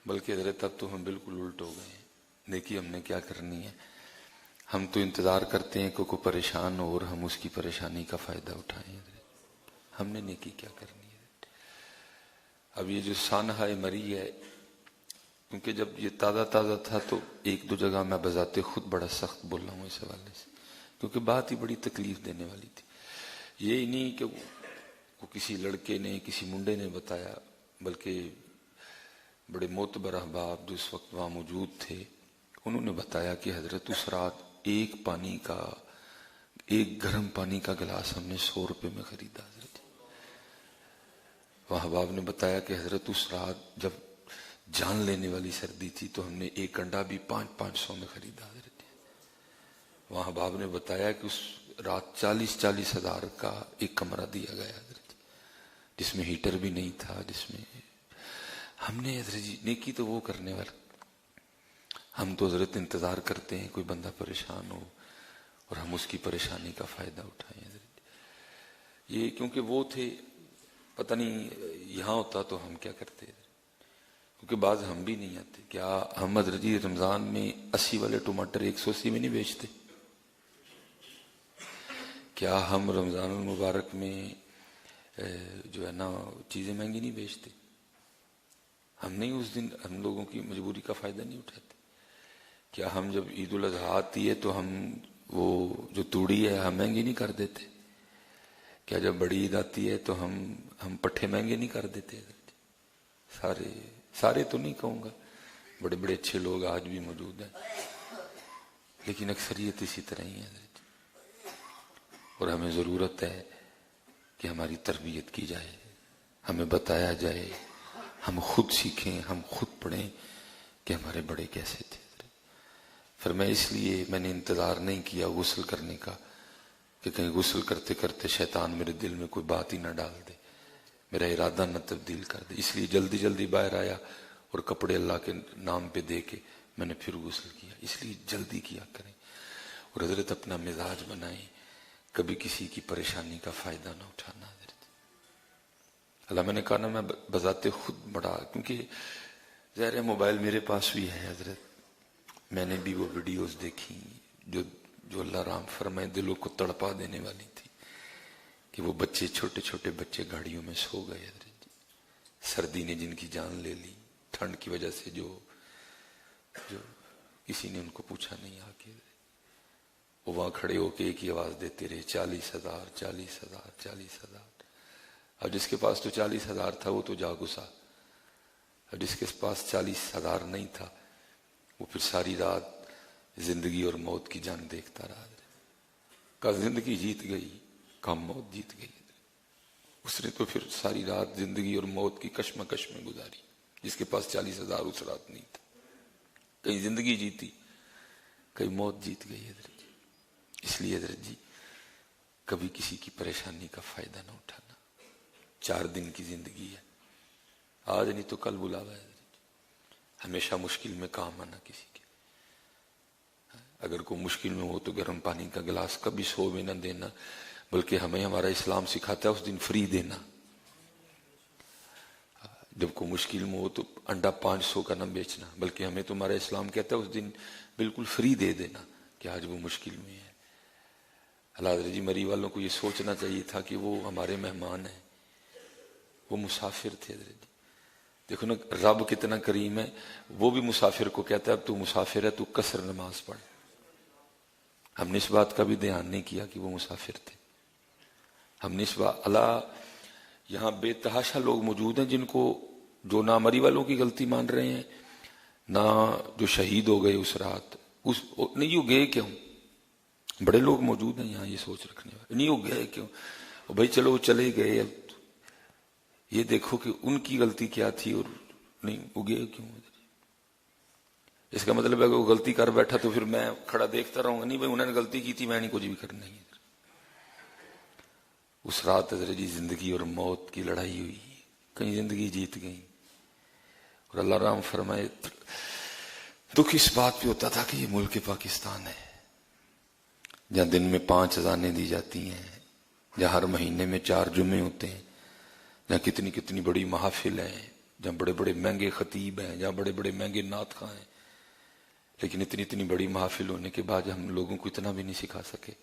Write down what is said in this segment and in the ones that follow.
بلکہ حضرت اب تو ہم بالکل الٹ ہو گئے ہیں. نیکی ہم نے کیا کرنی ہے؟ ہم تو انتظار کرتے ہیں کہ کوئی پریشان ہو اور ہم اس کی پریشانی کا فائدہ اٹھائیں. ہم نے نیکی کیا کرنی ہے؟ اب یہ جو سانحہ مری ہے، کیونکہ جب یہ تازہ تازہ تھا تو ایک دو جگہ میں بذات خود بڑا سخت بول رہا ہوں اس حوالے سے، کیونکہ بات ہی بڑی تکلیف دینے والی تھی. یہ نہیں کہ وہ کسی لڑکے نے کسی منڈے نے بتایا، بلکہ بڑے معتبر احباب جو اس وقت وہاں موجود تھے انہوں نے بتایا کہ حضرت اس رات ایک گرم پانی کا گلاس ہم نے 100 روپے میں خریدا. حضرت وہاں احباب نے بتایا کہ حضرت اس رات جب جان لینے والی سردی تھی تو ہم نے ایک انڈا بھی 500 میں خریدا. حضرت وہاں احباب نے بتایا کہ اس رات 40 ہزار کا ایک کمرہ دیا گیا حضرت، جس میں ہیٹر بھی نہیں تھا، جس میں ہم نے حضرت جی نیکی تو وہ کرنے والا. ہم تو حضرت انتظار کرتے ہیں کوئی بندہ پریشان ہو اور ہم اس کی پریشانی کا فائدہ اٹھائیں. حضرت یہ کیونکہ وہ تھے، پتہ نہیں یہاں ہوتا تو ہم کیا کرتے، کیونکہ بعض ہم بھی نہیں آتے. کیا ہم حضرت جی رمضان میں 80 والے ٹماٹر 180 میں نہیں بیچتے؟ کیا ہم رمضان المبارک میں جو ہے نا چیزیں مہنگی نہیں بیچتے؟ ہم نہیں اس دن ہم لوگوں کی مجبوری کا فائدہ نہیں اٹھاتے؟ کیا ہم جب عید الاضحیٰ آتی ہے تو ہم وہ جو توڑی ہے ہم مہنگی نہیں کر دیتے؟ کیا جب بڑی عید آتی ہے تو ہم پٹھے مہنگے نہیں کر دیتے؟ سارے تو نہیں کہوں گا، بڑے بڑے اچھے لوگ آج بھی موجود ہیں، لیکن اکثریت اسی طرح ہی ہے. اور ہمیں ضرورت ہے کہ ہماری تربیت کی جائے، ہمیں بتایا جائے، ہم خود سیکھیں، ہم خود پڑھیں کہ ہمارے بڑے کیسے تھے. پھر میں نے انتظار نہیں کیا غسل کرنے کا کہ کہیں غسل کرتے کرتے شیطان میرے دل میں کوئی بات ہی نہ ڈال دے، میرا ارادہ نہ تبدیل کر دے. اس لیے جلدی جلدی باہر آیا اور کپڑے اللہ کے نام پہ دے کے میں نے پھر غسل کیا. اس لیے جلدی کیا کریں اور حضرت اپنا مزاج بنائیں، کبھی کسی کی پریشانی کا فائدہ نہ اٹھانا. حضرت اللہ میں نے کہا نا میں بذات خود بڑا، کیونکہ ظاہر موبائل میرے پاس بھی ہے حضرت، میں نے بھی وہ ویڈیوز دیکھی جو اللہ رحم فرمائے دلوں کو تڑپا دینے والی تھی، کہ وہ بچے چھوٹے چھوٹے بچے گاڑیوں میں سو گئے. حضرت سردی نے جن کی جان لے لی، ٹھنڈ کی وجہ سے جو کسی نے ان کو پوچھا نہیں آ کے، وہ وہاں کھڑے ہو کے ایک ہی آواز دیتے رہے 40,000 40,000 40,000. اب جس کے پاس تو 40,000 تھا وہ تو جا گسا، اب جس کے پاس 40,000 نہیں تھا وہ پھر ساری رات زندگی اور موت کی جنگ دیکھتا رہا. کہا زندگی جیت گئی، کہا موت جیت گئی. اس نے تو پھر ساری رات زندگی اور موت کی کشمکش میں گزاری، جس کے پاس 40,000 اس رات نہیں تھا. کہیں زندگی جیتی، کہیں موت جیت گئی. حضرت اس لیے حضرت جی کبھی کسی کی پریشانی کا فائدہ نہ اٹھانا. 4 دن کی زندگی ہے، آج نہیں تو کل بلاوا ہے. ہمیشہ مشکل میں کام آنا کسی کے. اگر کوئی مشکل میں ہو تو گرم پانی کا گلاس کبھی 100 میں نہ دینا، بلکہ ہمیں ہمارا اسلام سکھاتا ہے اس دن فری دینا. جب کوئی مشکل میں ہو تو انڈا 500 کا نہ بیچنا، بلکہ ہمیں تو ہمارا اسلام کہتا ہے اس دن بالکل فری دے دینا کہ آج وہ مشکل میں ہے. اللہ حضرت جی مری والوں کو یہ سوچنا چاہیے تھا کہ وہ ہمارے مہمان ہیں، وہ مسافر تھے. حضرت جی دیکھو نا رب کتنا کریم ہے، وہ بھی مسافر کو کہتا ہے اب تو مسافر ہے تو قصر نماز پڑھ. ہم نے اس بات کا بھی دھیان نہیں کیا کہ وہ مسافر تھے. ہم نے اس بات اللہ یہاں بے تحاشا لوگ موجود ہیں جن کو جو نہ مری والوں کی غلطی مان رہے ہیں، نہ جو شہید ہو گئے اس رات نہیں وہ گئے کیوں. بڑے لوگ موجود ہیں یہاں یہ سوچ رکھنے والے، نہیں وہ گئے کیوں. بھائی چلو وہ چلے گئے، اب یہ دیکھو کہ ان کی غلطی کیا تھی اور نہیں وہ گئے کیوں. اس کا مطلب ہے کہ وہ غلطی کر بیٹھا تو پھر میں کھڑا دیکھتا رہوں گا؟ نہیں بھائی انہوں نے غلطی کی تھی، میں نہیں کچھ بھی کرنا ہے. اس رات حضرت جی زندگی اور موت کی لڑائی ہوئی، کہیں زندگی جیت گئی. اور اللہ رحم فرمائے دکھ اس بات پہ ہوتا تھا کہ یہ ملک پاکستان ہے جہاں دن میں 5 اذانیں دی جاتی ہیں، جہاں ہر مہینے میں 4 جمعے ہوتے ہیں، جہاں کتنی کتنی بڑی محافل ہیں، جہاں بڑے بڑے مہنگے خطیب ہیں، جہاں بڑے بڑے مہنگے نعت خواں ہیں، لیکن اتنی بڑی محافل ہونے کے بعد ہم لوگوں کو اتنا بھی نہیں سکھا سکے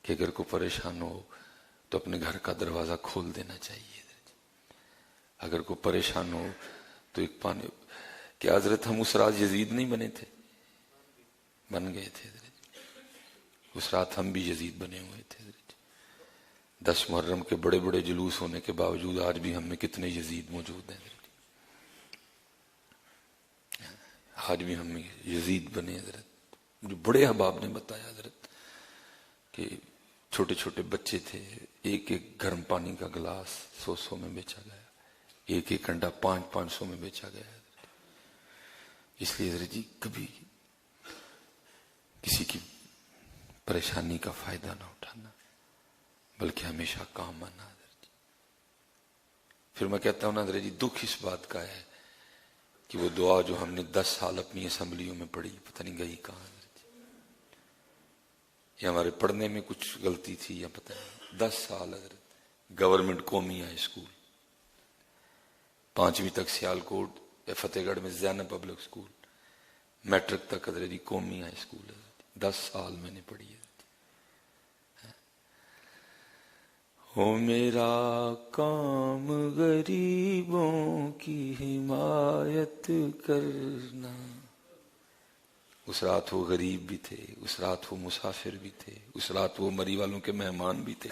کہ اگر کوئی پریشان ہو تو اپنے گھر کا دروازہ کھول دینا چاہیے. اگر کوئی پریشان ہو تو ایک پانی کہ حضرت ہم اس رات یزید نہیں بنے تھے، بن گئے تھے. اس رات ہم بھی یزید بنے ہوئے تھے. 10 محرم کے بڑے بڑے جلوس ہونے کے باوجود آج بھی ہم میں کتنے یزید موجود ہیں. آج بھی ہم میں یزید بنے. حضرت مجھے بڑے احباب نے بتایا حضرت کہ چھوٹے چھوٹے بچے تھے، ایک ایک گرم پانی کا گلاس 100 میں بیچا گیا، ایک ایک انڈا 500 میں بیچا گیا. اس لیے حضرت جی کبھی کسی کی پریشانی کا فائدہ نہ اٹھانا، بلکہ ہمیشہ کام آنا. حضرت جی پھر میں کہتا ہوں نا حضرت جی، دکھ اس بات کا ہے کہ وہ دعا جو ہم نے 10 سال اپنی اسمبلیوں میں پڑھی پتہ نہیں گئی کہاں. یا ہمارے پڑھنے میں کچھ غلطی تھی یا پتہ نہیں. 10 سال حضرت گورنمنٹ قومی ہائی اسکول، 5ویں تک سیالکوٹ یا فتح گڑھ میں زینب پبلک اسکول، میٹرک تک حضرت جی قومی ہائی اسکول. 10 سال میں نے پڑھی ہے. ہو میرا کام غریبوں کی حمایت کرنا. اس رات وہ غریب بھی تھے، اس رات وہ مسافر بھی تھے، اس رات وہ مری والوں کے مہمان بھی تھے.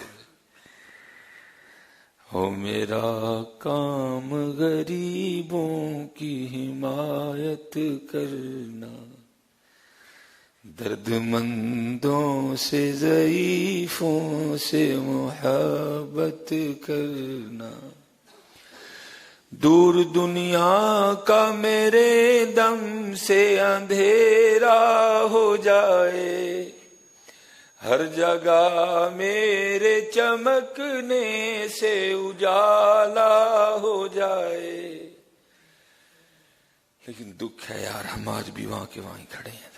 ہو میرا کام غریبوں کی حمایت کرنا، درد مندوں سے ضعیفوں سے محبت کرنا. دور دنیا کا میرے دم سے اندھیرا ہو جائے، ہر جگہ میرے چمکنے سے اجالا ہو جائے. لیکن دکھ ہے یار، ہم آج بھی وہاں کے وہاں ہی کھڑے ہیں.